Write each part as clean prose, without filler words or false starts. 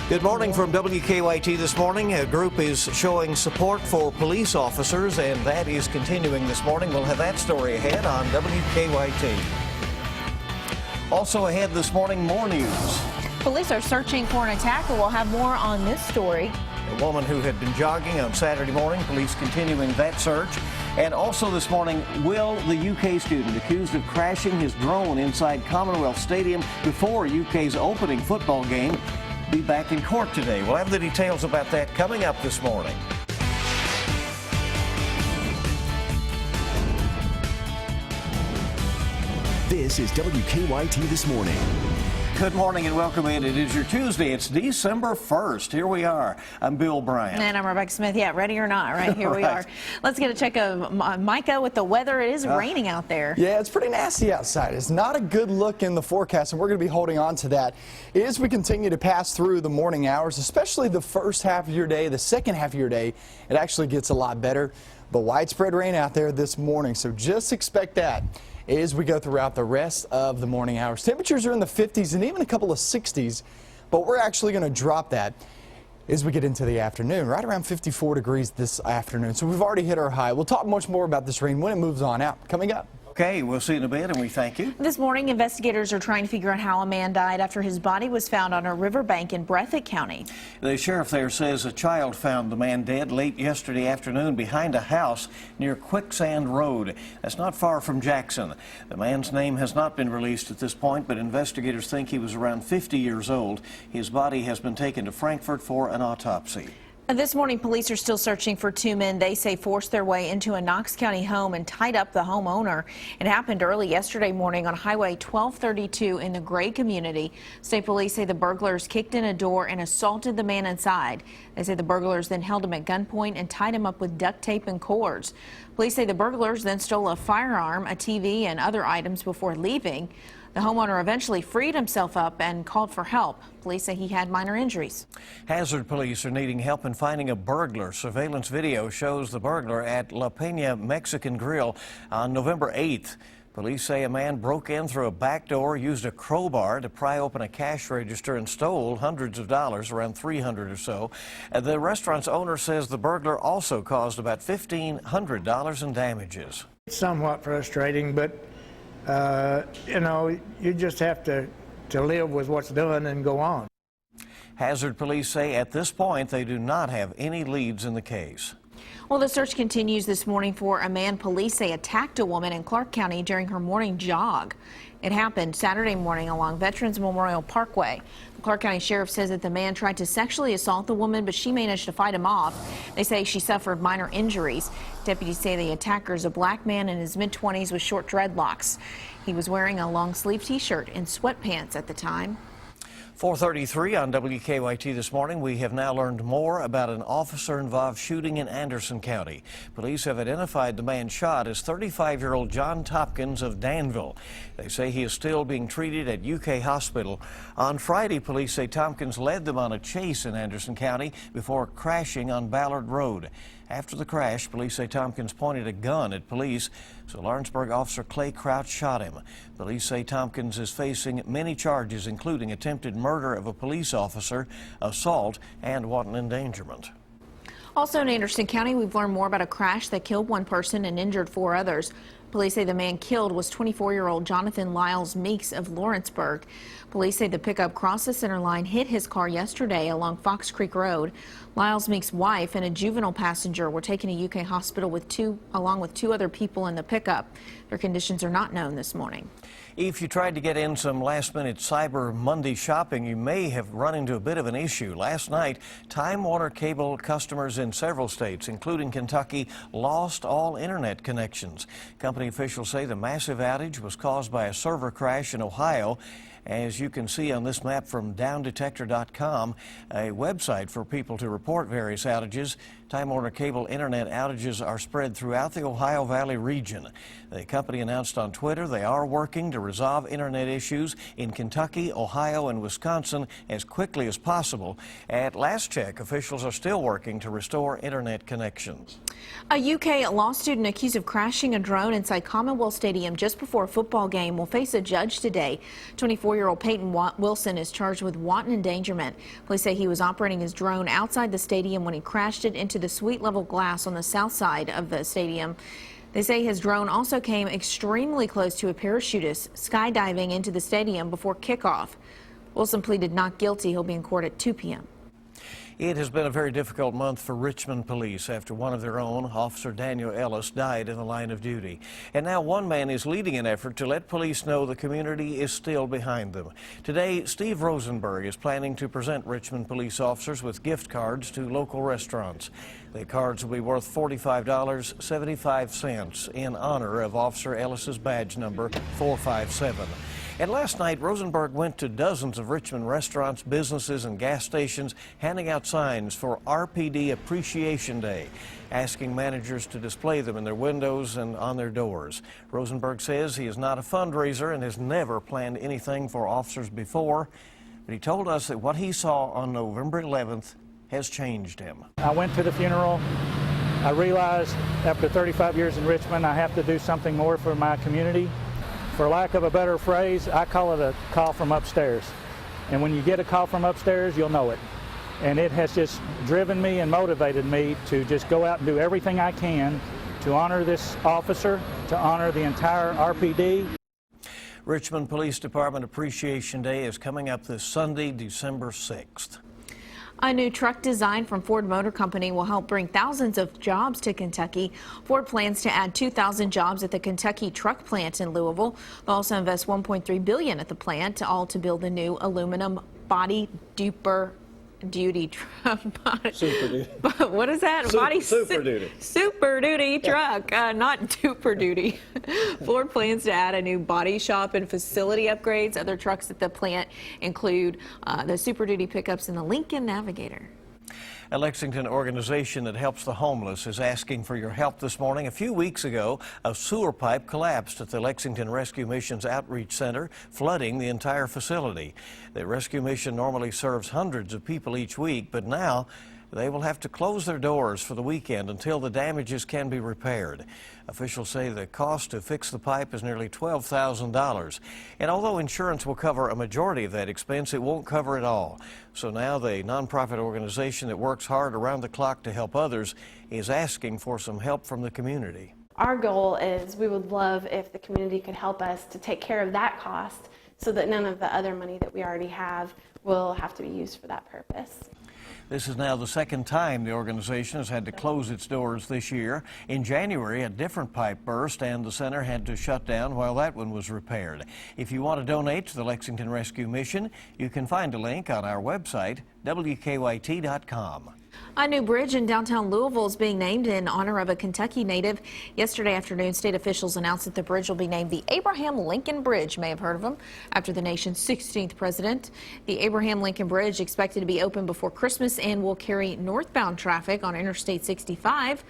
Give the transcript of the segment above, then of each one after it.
Good morning from WKYT this morning. A group is showing support for police officers, and that is continuing this morning. We'll have that story ahead on WKYT. Also ahead this morning, more news. Police are searching for an attacker. We'll have more on this story. A woman who had been jogging on Saturday morning, police continuing that search. And also this morning, will the UK student accused of crashing his drone inside Commonwealth Stadium before UK's opening football game be back in court today? We'll have the details about that coming up this morning. This is WKYT This Morning. Good morning and welcome in. It is your Tuesday. It's December 1st. Here we are. I'm Bill Bryant. And I'm Rebecca Smith. Yeah, ready or not, right? Here we are. Let's get a check of Micah with the weather. It is raining out there. Yeah, it's pretty nasty outside. It's not a good look in the forecast, and we're going to be holding on to that as we continue to pass through the morning hours, especially the first half of your day. The second half of your day, it actually gets a lot better. But widespread rain out there this morning, so just expect that as we go throughout the rest of the morning hours. Temperatures are in the 50s and even a couple of 60s, but we're actually going to drop that as we get into the afternoon, right around 54 degrees this afternoon. So we've already hit our high. We'll talk much more about this rain when it moves on out. Coming up. Okay, we'll see you in a bit, and we thank you. This morning, investigators are trying to figure out how a man died after his body was found on a riverbank in Breathitt County. The sheriff there says a child found the man dead late yesterday afternoon behind a house near Quicksand Road. That's not far from Jackson. The man's name has not been released at this point, but investigators think he was around 50 years old. His body has been taken to Frankfort for an autopsy. This morning, police are still searching for two men they say forced their way into a Knox County home and tied up the homeowner. It happened early yesterday morning on Highway 1232 in the Gray community. State police say the burglars kicked in a door and assaulted the man inside. They say the burglars then held him at gunpoint and tied him up with duct tape and cords. Police say the burglars then stole a firearm, a TV, and other items before leaving. The homeowner eventually freed himself up and called for help. Police say he had minor injuries. Hazard police are needing help in finding a burglar. Surveillance video shows the burglar at La Peña Mexican Grill on November 8th. Police say a man broke in through a back door, used a crowbar to pry open a cash register, and stole hundreds of dollars, around $300 or so. The restaurant's owner says the burglar also caused about $1,500 in damages. It's somewhat frustrating, but you know, you just have to live with what's done and go on. Hazard police say at this point they do not have any leads in the case. Well, the search continues this morning for a man police say attacked a woman in Clark County during her morning jog. It happened Saturday morning along Veterans Memorial Parkway. The Clark County Sheriff says that the man tried to sexually assault the woman, but she managed to fight him off. They say she suffered minor injuries. Deputies say the attacker is a black man in his mid-20s with short dreadlocks. He was wearing a long-sleeve T-shirt and sweatpants at the time. 4:33 on WKYT this morning. We have now learned more about an officer-involved shooting in Anderson County. Police have identified the man shot as 35-year-old John Tompkins of Danville. They say he is still being treated at UK Hospital. On Friday, police say Tompkins led them on a chase in Anderson County before crashing on Ballard Road. After the crash, police say Tompkins pointed a gun at police, so Lawrenceburg officer Clay Crouch shot him. Police say Tompkins is facing many charges, including attempted murder of a police officer, assault, and wanton endangerment. Also in Anderson County, we've learned more about a crash that killed one person and injured 4 others. Police say the man killed was 24-year-old Jonathan Lyles Meeks of Lawrenceburg. Police say the pickup crossed the center line, hit his car yesterday along Fox Creek Road. Lyles Meeks' wife and a juvenile passenger were taken to UK Hospital along with 2 other people in the pickup. Their conditions are not known this morning. If you tried to get in some last-minute Cyber Monday shopping, you may have run into a bit of an issue. Last night, Time Warner Cable customers in several states, including Kentucky, lost all internet connections. Company officials say the massive outage was caused by a server crash in Ohio. As you can see on this map from downdetector.com, a website for people to report various outages, Time Warner Cable internet outages are spread throughout the Ohio Valley region. The company announced on Twitter they are working to resolve internet issues in Kentucky, Ohio, and Wisconsin as quickly as possible. At last check, officials are still working to restore internet connections. A UK law student accused of crashing a drone inside Commonwealth Stadium just before a football game will face a judge today. 24 24-year-old Peyton Wilson is charged with wanton endangerment. Police say he was operating his drone outside the stadium when he crashed it into the suite level glass on the south side of the stadium. They say his drone also came extremely close to a parachutist skydiving into the stadium before kickoff. Wilson pleaded not guilty. He'll be in court at 2 p.m. It has been a very difficult month for Richmond police after one of their own, Officer Daniel Ellis, died in the line of duty. And now one man is leading an effort to let police know the community is still behind them. Today, Steve Rosenberg is planning to present Richmond police officers with gift cards to local restaurants. The cards will be worth $45.75 in honor of Officer Ellis's badge number 457. And last night, Rosenberg went to dozens of Richmond restaurants, businesses, and gas stations handing out signs for RPD Appreciation Day, asking managers to display them in their windows and on their doors. Rosenberg says he is not a fundraiser and has never planned anything for officers before, but he told us that what he saw on November 11th has changed him. I went to the funeral. I realized after 35 years in Richmond, I have to do something more for my community. For lack of a better phrase, I call it a call from upstairs. And when you get a call from upstairs, you'll know it. And it has just driven me and motivated me to just go out and do everything I can to honor this officer, to honor the entire RPD. Richmond Police Department Appreciation Day is coming up this Sunday, December 6th. A new truck design from Ford Motor Company will help bring thousands of jobs to Kentucky. Ford plans to add 2,000 jobs at the Kentucky truck plant in Louisville. They'll also invest $1.3 billion at the plant, all to build a new aluminum body duty truck. Super duty. What is that? Super duty. Super duty truck, not duper duty. Ford plans to add a new body shop and facility upgrades. Other trucks at the plant include the Super Duty pickups and the Lincoln Navigator. A Lexington organization that helps the homeless is asking for your help this morning. A few weeks ago, a sewer pipe collapsed at the Lexington Rescue Mission's Outreach Center, flooding the entire facility. The rescue mission normally serves hundreds of people each week, but now they will have to close their doors for the weekend until the damages can be repaired. Officials say the cost to fix the pipe is nearly $12,000. And although insurance will cover a majority of that expense, it won't cover it all. So now the nonprofit organization that works hard around the clock to help others is asking for some help from the community. Our goal is we would love if the community could help us to take care of that cost so that none of the other money that we already have will have to be used for that purpose. This is now the second time the organization has had to close its doors this year. In January, a different pipe burst and the center had to shut down while that one was repaired. If you want to donate to the Lexington Rescue Mission, you can find a link on our website, WKYT.com. A new bridge in downtown Louisville is being named in honor of a Kentucky native. Yesterday afternoon, state officials announced that the bridge will be named the Abraham Lincoln Bridge. You may have heard of him, after the nation's 16th president. The Abraham Lincoln Bridge expected to be open before Christmas and will carry northbound traffic on Interstate 65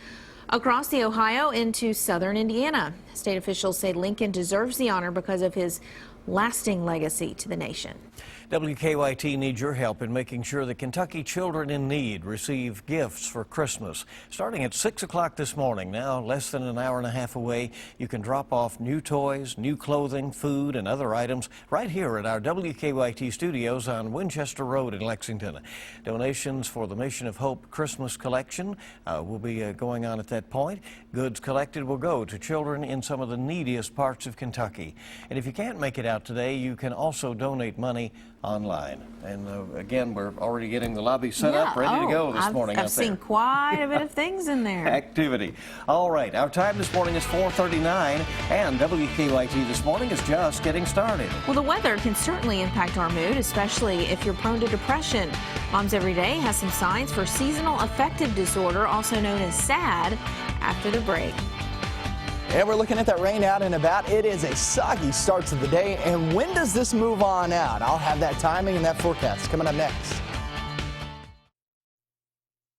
across the Ohio into southern Indiana. State officials say Lincoln deserves the honor because of his lasting legacy to the nation. WKYT needs your help in making sure that Kentucky children in need receive gifts for Christmas. Starting at 6 o'clock this morning, now less than an hour and a half away, you can drop off new toys, new clothing, food, and other items right here at our WKYT studios on Winchester Road in Lexington. Donations for the Mission of Hope Christmas collection will be going on at that point. Goods collected will go to children in some of the neediest parts of Kentucky. And if you can't make it out today, you can also donate money online. And again, we're already getting the lobby set up, ready to go this morning. I've seen quite a bit of things in there. Activity. All right, our time this morning is 4:39, and WKYT this morning is just getting started. Well, the weather can certainly impact our mood, especially if you're prone to depression. Moms Every Day has some signs for seasonal affective disorder, also known as SAD, after the break. And we're looking at that rain out and about. It is a soggy start to the day. And when does this move on out? I'll have that timing and that forecast coming up next.